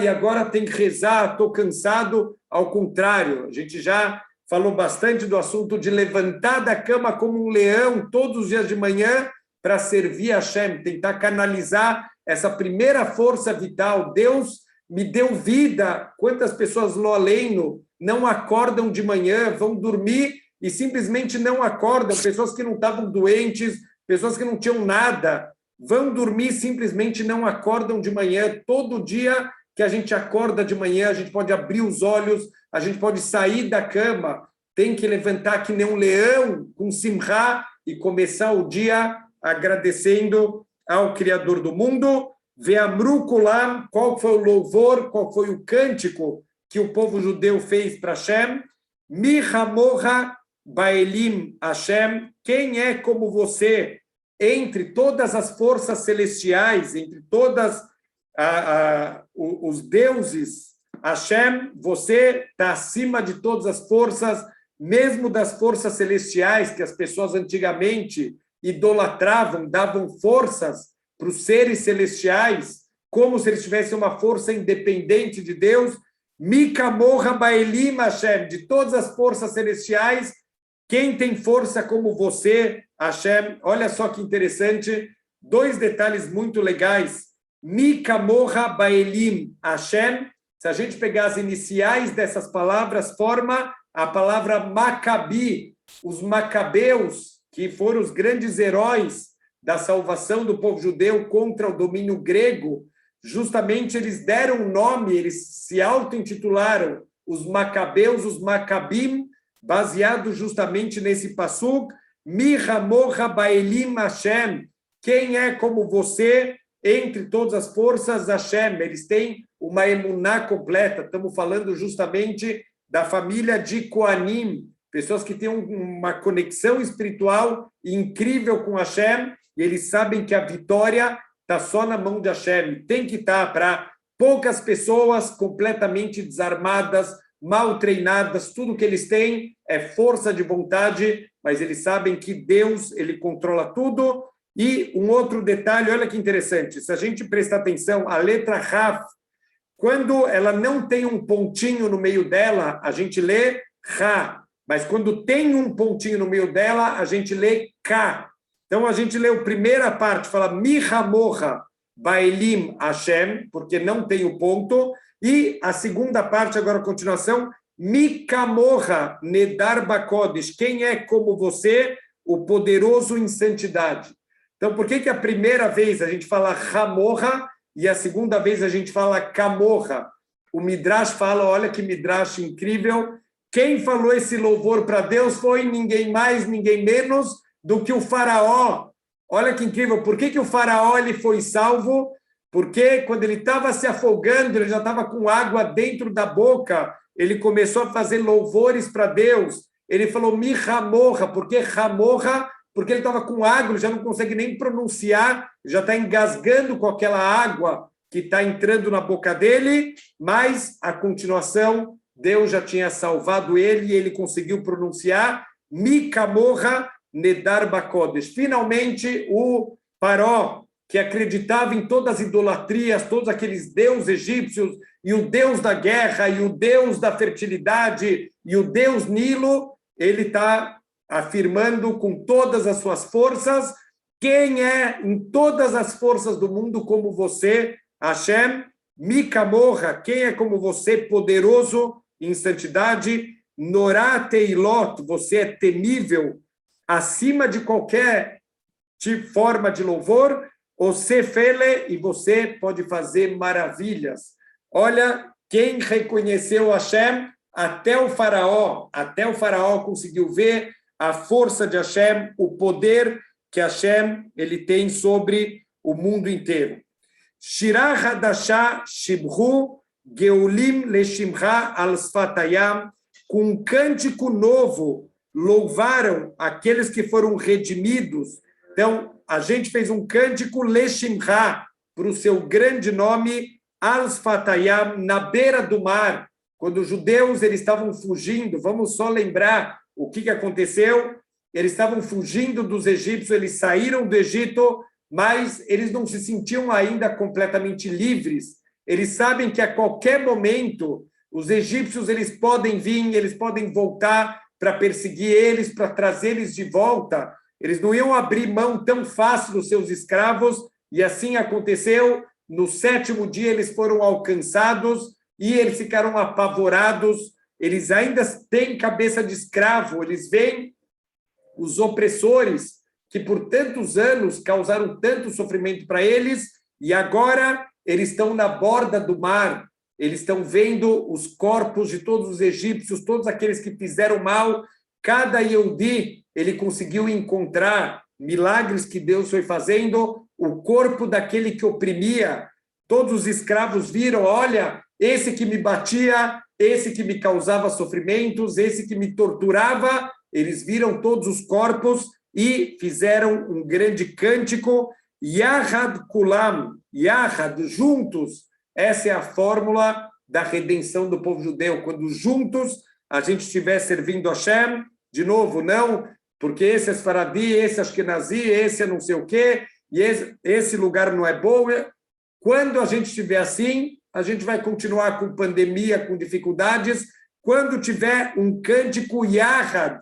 E agora tem que rezar, estou cansado. Ao contrário, a gente já falou bastante do assunto de levantar da cama como um leão todos os dias de manhã para servir a Hashem, tentar canalizar essa primeira força vital. Deus me deu vida. Quantas pessoas lo aleino não acordam de manhã, vão dormir e simplesmente não acordam, pessoas que não estavam doentes, pessoas que não tinham nada, vão dormir, simplesmente não acordam de manhã. Todo dia que a gente acorda de manhã, a gente pode abrir os olhos, a gente pode sair da cama, tem que levantar que nem um leão, com simcha, e começar o dia agradecendo ao Criador do mundo. Ve'amru kulam, qual foi o louvor, qual foi o cântico que o povo judeu fez para Hashem? Mi hamocha baelim Hashem, quem é como você entre todas as forças celestiais, entre todas os deuses? Hashem, você está acima de todas as forças, mesmo das forças celestiais, que as pessoas antigamente idolatravam, davam forças para os seres celestiais, como se eles tivessem uma força independente de Deus. Mikamorra Baelim Hashem, de todas as forças celestiais, quem tem força como você, Hashem? Olha só que interessante, 2 detalhes muito legais. Mikamorra Baelim Hashem, se a gente pegar as iniciais dessas palavras, forma a palavra Macabi, os macabeus, que foram os grandes heróis da salvação do povo judeu contra o domínio grego. Justamente eles deram um nome, eles se auto-intitularam os macabeus, os macabim, baseado justamente nesse passuk, Mi Hamocha Baelim Hashem, quem é como você entre todas as forças Hashem? Eles têm uma emuná completa, estamos falando justamente da família de Koanim, pessoas que têm uma conexão espiritual incrível com Hashem, e eles sabem que a vitória está só na mão de Hashem, tem que estar para poucas pessoas completamente desarmadas, mal treinadas, tudo que eles têm é força de vontade, mas eles sabem que Deus, ele controla tudo. E um outro detalhe, olha que interessante, se a gente prestar atenção, a letra Raf, quando ela não tem um pontinho no meio dela, a gente lê Ra, mas quando tem um pontinho no meio dela, a gente lê Ka. Então a gente lê a primeira parte, fala Mi Hamocha Baelim Hashem, porque não tem o ponto, e a segunda parte, agora a continuação, Mi Kamocha Nedar Bakodesh, quem é como você, o poderoso em santidade. Então, por que a primeira vez a gente fala Hamocha e a segunda vez a gente fala Kamocha? O Midrash fala, olha que Midrash incrível, quem falou esse louvor para Deus foi ninguém mais, ninguém menos do que o faraó. Olha que incrível, por que o faraó ele foi salvo? Porque quando ele estava se afogando, ele já estava com água dentro da boca, ele começou a fazer louvores para Deus. Ele falou Mi Hamocha, por que Hamocha? Porque ele estava com água, ele já não consegue nem pronunciar, já está engasgando com aquela água que está entrando na boca dele, mas a continuação, Deus já tinha salvado ele e ele conseguiu pronunciar Mi Kamocha Nedar Bakodesh. Finalmente, o Paró, que acreditava em todas as idolatrias, todos aqueles deuses egípcios, e o Deus da guerra, e o Deus da fertilidade, e o Deus Nilo, ele está afirmando com todas as suas forças, quem é em todas as forças do mundo como você, Hashem, Mi Kamocha, quem é como você, poderoso em santidade, Norá Teilot, você é temível, acima de qualquer forma de louvor, o Sefele, e você pode fazer maravilhas. Olha, quem reconheceu Hashem, até o faraó conseguiu ver a força de Hashem, o poder que Hashem ele tem sobre o mundo inteiro. Shirah Hadashah Shibhu Geulim Leshimcha Al Sfatayam, com um cântico novo, louvaram aqueles que foram redimidos. Então, a gente fez um cântico Leshimcha, para o seu grande nome, Al Sfatayam, na beira do mar. Quando os judeus eles estavam fugindo, vamos só lembrar o que aconteceu. Eles estavam fugindo dos egípcios, eles saíram do Egito, mas eles não se sentiam ainda completamente livres. Eles sabem que a qualquer momento os egípcios eles podem vir, eles podem voltar para perseguir eles, para trazer eles de volta. Eles não iam abrir mão tão fácil dos seus escravos, e assim aconteceu. No 7º dia eles foram alcançados e eles ficaram apavorados. Eles ainda têm cabeça de escravo, eles veem os opressores que por tantos anos causaram tanto sofrimento para eles, e agora eles estão na borda do mar, eles estão vendo os corpos de todos os egípcios, todos aqueles que fizeram mal. Cada Yehudi, ele conseguiu encontrar milagres que Deus foi fazendo, o corpo daquele que oprimia. Todos os escravos viram, olha, esse que me batia, esse que me causava sofrimentos, esse que me torturava, eles viram todos os corpos e fizeram um grande cântico, Yahad Kulam, Yahad, juntos. Essa é a fórmula da redenção do povo judeu. Quando juntos a gente estiver servindo a Hashem, de novo, não, porque esse é Sfaradi, esse é Ashkenazi, esse é não sei o quê, e esse lugar não é bom. Quando a gente estiver assim, a gente vai continuar com pandemia, com dificuldades. Quando tiver um cântico Yahad,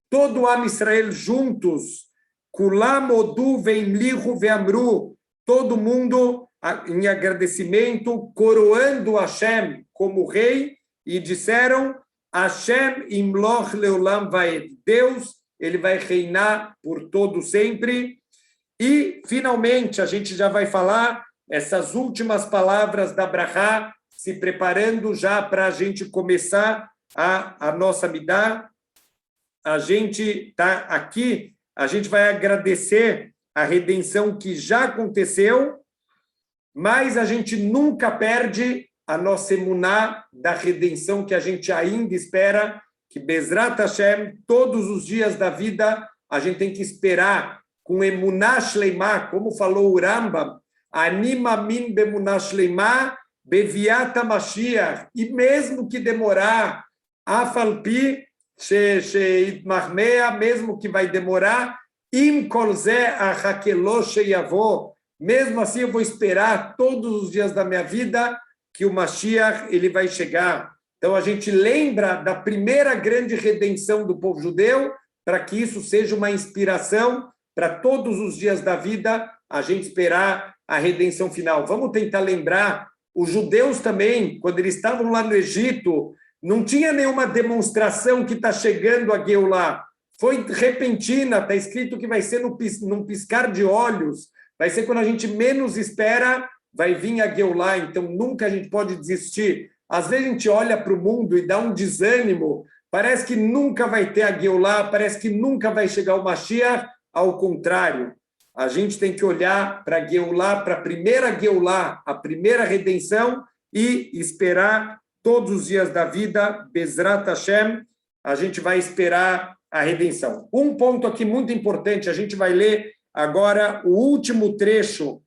todo o Am Israel juntos, Kulam Odu Veimlihu Veamru, todo mundo em agradecimento, coroando Hashem, como rei e disseram Hashem imloch leolam vaed. Deus, ele vai reinar por todo sempre. E, finalmente, a gente já vai falar essas últimas palavras da Brachá, se preparando já para a gente começar a nossa Midá. A gente está aqui, a gente vai agradecer a redenção que já aconteceu, mas a gente nunca perde a nossa emuná da redenção que a gente ainda espera, que Bezrat Hashem, todos os dias da vida, a gente tem que esperar com emuná shleimá, como falou o Rambam, ani mamin bemuná shleimá beviat Mashiach, e mesmo que demorar, afalpi sheitmarmea, mesmo que vai demorar, im kol zeh achakelo sheyavo, mesmo assim eu vou esperar todos os dias da minha vida que o Mashiach ele vai chegar. Então a gente lembra da primeira grande redenção do povo judeu, para que isso seja uma inspiração para todos os dias da vida a gente esperar a redenção final. Vamos tentar lembrar, os judeus também, quando eles estavam lá no Egito, não tinha nenhuma demonstração que está chegando a Geulah. Foi repentina, está escrito que vai ser num piscar de olhos, vai ser quando a gente menos espera, vai vir a Geulah, então nunca a gente pode desistir. Às vezes a gente olha para o mundo e dá um desânimo, parece que nunca vai ter a Geulah, parece que nunca vai chegar o Mashiach, ao contrário. A gente tem que olhar para a Geulah, para a primeira Geulah, a primeira redenção, e esperar todos os dias da vida, Bezrat Hashem, a gente vai esperar a redenção. Um ponto aqui muito importante, a gente vai ler agora o último trecho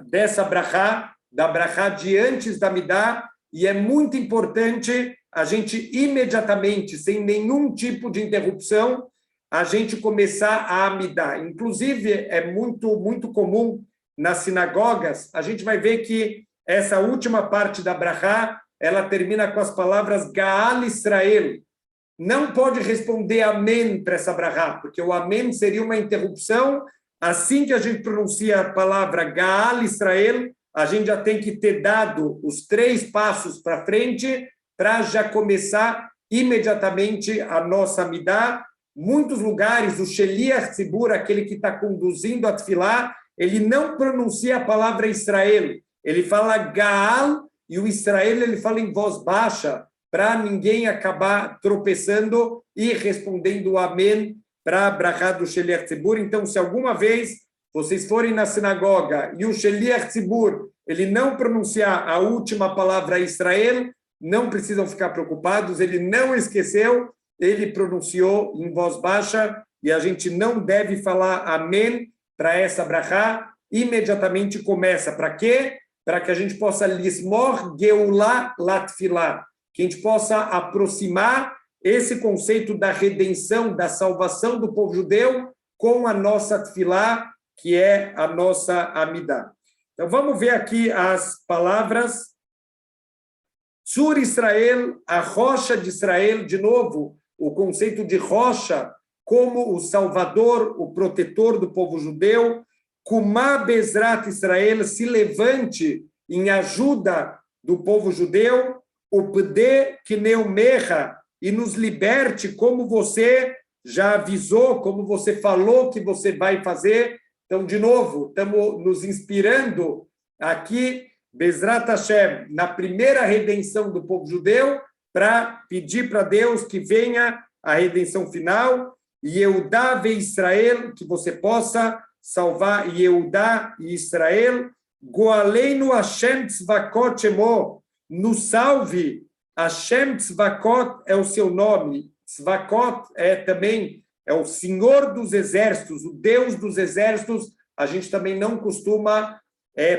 dessa brachá, da brachá de antes da Midá, e é muito importante a gente imediatamente, sem nenhum tipo de interrupção, a gente começar a Midá. Inclusive, é muito, muito comum nas sinagogas, a gente vai ver que essa última parte da brachá, ela termina com as palavras Gaal Israel. Não pode responder amém para essa brachá, porque o amém seria uma interrupção. Assim que a gente pronuncia a palavra Gaal Israel, a gente já tem que ter dado os 3 passos para frente para já começar imediatamente a nossa Midá. Muitos lugares, o Sheliach Tzibur, aquele que está conduzindo a Tfilá, ele não pronuncia a palavra Israel, ele fala Gaal, e o Israel ele fala em voz baixa, para ninguém acabar tropeçando e respondendo o amém para a brachá do Sheliach Tzibur. Então, se alguma vez vocês forem na sinagoga e o Sheliach Tzibur ele não pronunciar a última palavra Israel, não precisam ficar preocupados, ele não esqueceu, ele pronunciou em voz baixa, e a gente não deve falar amém para essa brachá. Imediatamente começa. Para quê? Para que a gente possa lismor geulah latfilá, que a gente possa aproximar esse conceito da redenção, da salvação do povo judeu com a nossa tfilá, que é a nossa Amidá. Então vamos ver aqui as palavras. Sur Israel, a rocha de Israel, de novo, o conceito de rocha como o salvador, o protetor do povo judeu. Kumá Bezrat Israel, se levante em ajuda do povo judeu. Upde Kneumecha, e nos liberte como você já avisou, como você falou que você vai fazer. Então, de novo, estamos nos inspirando aqui, Bezrat Hashem, na primeira redenção do povo judeu, para pedir para Deus que venha a redenção final, Yehudá ve Israel, que você possa salvar Yehudá e Israel, Goaleinu Hashem Tzvakot Shemo, nos salve, Hashem Tzvakot é o seu nome, Tzvakot é também o Senhor dos Exércitos, o Deus dos Exércitos. A gente também não costuma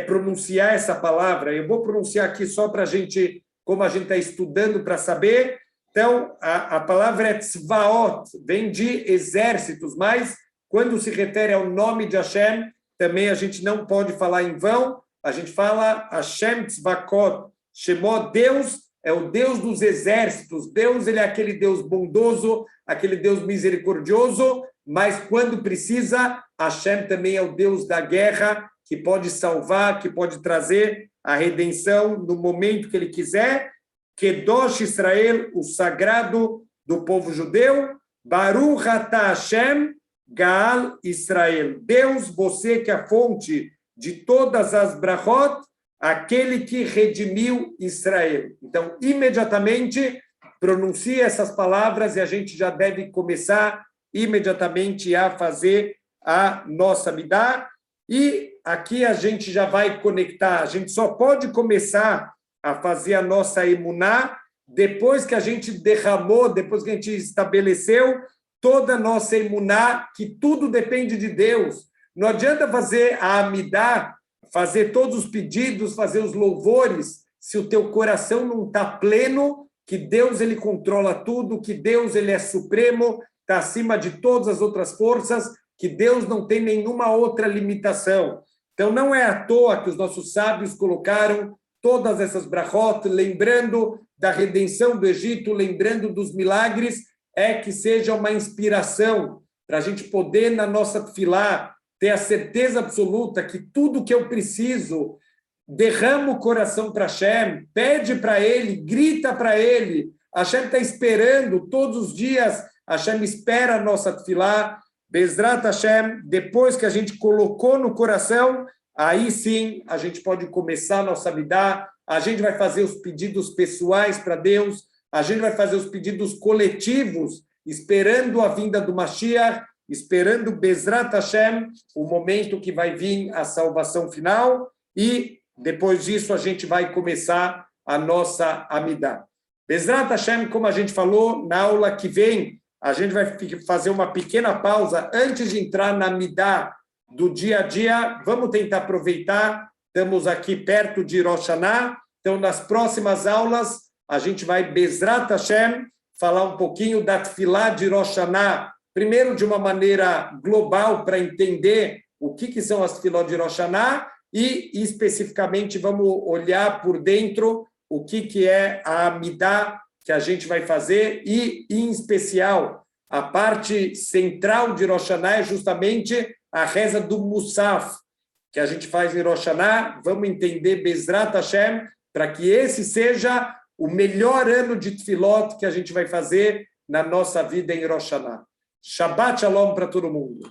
pronunciar essa palavra. Eu vou pronunciar aqui só para a gente, como a gente está estudando para saber. Então, a palavra é Tzvaot, vem de exércitos, mas quando se refere ao nome de Hashem, também a gente não pode falar em vão, a gente fala Hashem Tzvakot, Shemó, Deus é o Deus dos exércitos. Deus ele é aquele Deus bondoso, aquele Deus misericordioso, mas quando precisa, Hashem também é o Deus da guerra, que pode salvar, que pode trazer a redenção no momento que Ele quiser. Kedosh Israel, o sagrado do povo judeu. Baruch atah Hashem, Gaal Israel. Deus, você que é a fonte de todas as brachot, aquele que redimiu Israel. Então, imediatamente, pronuncie essas palavras e a gente já deve começar imediatamente a fazer a nossa midá. E aqui a gente já vai conectar. A gente só pode começar a fazer a nossa emuná depois que a gente derramou, depois que a gente estabeleceu toda a nossa emuná, que tudo depende de Deus. Não adianta fazer a amidá, fazer todos os pedidos, fazer os louvores, se o teu coração não está pleno, que Deus ele controla tudo, que Deus ele é supremo, está acima de todas as outras forças, que Deus não tem nenhuma outra limitação. Então, não é à toa que os nossos sábios colocaram todas essas brachot, lembrando da redenção do Egito, lembrando dos milagres, é que seja uma inspiração para a gente poder, na nossa tefilá, ter a certeza absoluta que tudo que eu preciso, derrama o coração para Hashem, pede para Ele, grita para Ele. Hashem está esperando todos os dias, Hashem espera a nossa tefilá. Bezrat Hashem, depois que a gente colocou no coração, aí sim a gente pode começar a nossa midá, a gente vai fazer os pedidos pessoais para Deus, a gente vai fazer os pedidos coletivos, esperando a vinda do Mashiach, esperando Bezrat Hashem, o momento que vai vir a salvação final, e depois disso a gente vai começar a nossa amidá. Bezrat Hashem, como a gente falou, na aula que vem, a gente vai fazer uma pequena pausa antes de entrar na midá do dia a dia. Vamos tentar aproveitar, estamos aqui perto de Rosh Hashanah, então nas próximas aulas a gente vai, Bezrat Hashem, falar um pouquinho da tefilá de Rosh Hashanah, primeiro de uma maneira global, para entender o que são as tefilot de Rosh Hashanah, e especificamente vamos olhar por dentro o que é a midá que a gente vai fazer, e, em especial, a parte central de Rosh Hashanah é justamente a reza do Musaf, que a gente faz em Rosh Hashanah. Vamos entender Bezrat Hashem, para que esse seja o melhor ano de tefilot que a gente vai fazer na nossa vida em Rosh Hashanah. Shabbat Shalom para todo mundo.